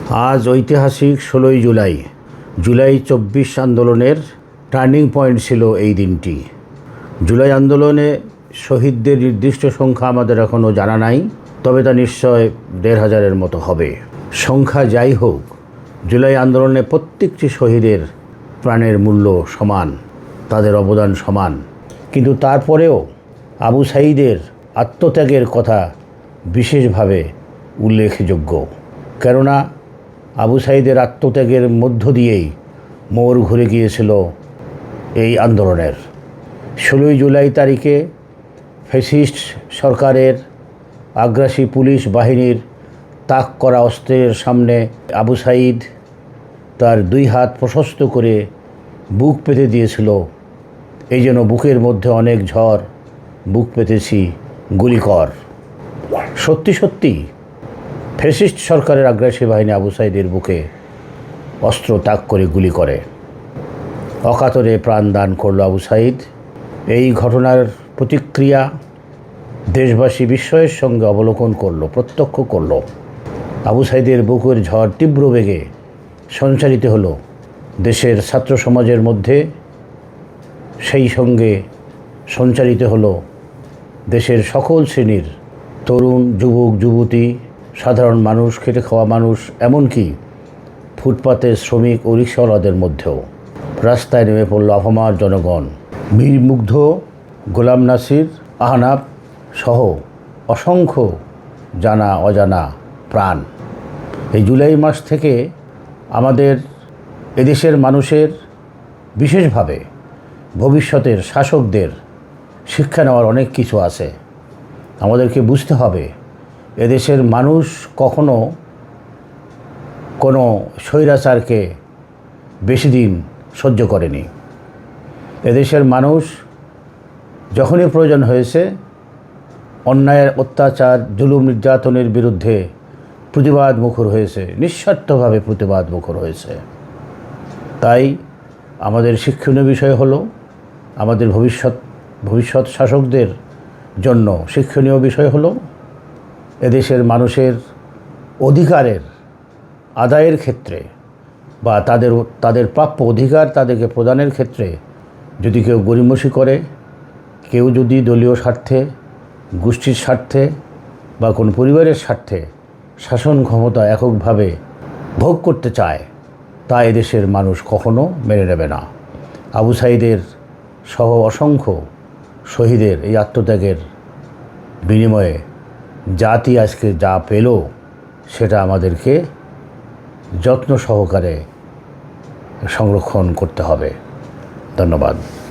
আজ ঐতিহাসিক 16ই জুলাই। জুলাই 24 আন্দোলনের টার্নিং পয়েন্ট ছিল এই দিনটি। জুলাই আন্দোলনে শহীদদের নির্দিষ্ট সংখ্যা আমাদের এখনও জানা নাই, তবে তা নিশ্চয় 1,500-এর মতো হবে। সংখ্যা যাই হোক, জুলাই আন্দোলনে প্রত্যেকটি শহীদের প্রাণের মূল্য সমান, তাদের অবদান সমান। কিন্তু তারপরেও আবু সাঈদের আত্মত্যাগের কথা বিশেষভাবে উল্লেখযোগ্য, কেননা আবু সাঈদের আত্মত্যাগের মধ্য দিয়েই মোড় ঘুরে গিয়েছিল এই আন্দোলনের। 16ই জুলাই তারিখে ফ্যাসিস্ট সরকারের আগ্রাসী পুলিশ বাহিনীর তাক করা অস্ত্রের সামনে আবু সাঈদ তার 2 হাত প্রশস্ত করে বুক পেতে দিয়েছিল। এই যেন বুকের মধ্যে অনেক ঝড়, বুক পেতেছি গুলি কর। সত্যি সত্যি ফ্যাসিস্ট সরকারের আগ্রাসী বাহিনী আবু সাঈদের বুকে অস্ত্র তাক করে গুলি করে। অকাতরে প্রাণ দান করল আবু সাঈদ। এই ঘটনার প্রতিক্রিয়া দেশবাসী বিস্ময়ের সঙ্গে অবলোকন করল, প্রত্যক্ষ করল। আবু সাঈদের বুকের ঝড় তীব্র বেগে সঞ্চারিত হলো দেশের ছাত্র সমাজের মধ্যে, সেই সঙ্গে সঞ্চারিত হলো দেশের সকল শ্রেণীর তরুণ, যুবক, যুবতী, সাধারণ মানুষ, খেটে খাওয়া মানুষ, এমনকি ফুটপাতের শ্রমিক ও রিকশাওয়ালাদের মধ্যেও রাস্তায় নেমে পড়ল আপামর জনগণ। মীর মুগ্ধ, গোলাম নাসির, আহনাফ সহ অসংখ্য জানা অজানা প্রাণ। এই জুলাই মাস থেকে আমাদের এদেশের মানুষের, বিশেষভাবে ভবিষ্যতের শাসকদের শিক্ষা নেওয়ার অনেক কিছু আছে। আমাদেরকে বুঝতে হবে এদেশের মানুষ কখনো কোনো স্বৈরাচারকে বেশি দিন সহ্য করেনি। এদেশের মানুষ যখনই প্রয়োজন হয়েছে অন্যায়ের অত্যাচার, জুলুম, নির্যাতনের বিরুদ্ধে প্রতিবাদ মুখর হয়েছে, নিঃস্বার্থভাবে প্রতিবাদ মুখর হয়েছে। তাই আমাদের শিক্ষণীয় বিষয় হলো, আমাদের ভবিষ্যৎ শাসকদের জন্য শিক্ষণীয় বিষয় হলো এদেশের মানুষের অধিকারের আদায়ের ক্ষেত্রে বা তাদের প্রাপ্য অধিকার তাদেরকে প্রদানের ক্ষেত্রে যদি কেউ গড়িমসি করে, কেউ যদি দলীয় স্বার্থে, গোষ্ঠীর স্বার্থে বা কোন পরিবারের স্বার্থে শাসন ক্ষমতা এককভাবে ভোগ করতে চায়, তা এদেশের মানুষ কখনো মেনে নেবে না। আবু সাঈদের সহ অসংখ্য শহীদের এই আত্মত্যাগের বিনিময়ে জাতি আজকে যা পেল, সেটা আমাদেরকে যত্ন সহকারে সংরক্ষণ করতে হবে। ধন্যবাদ।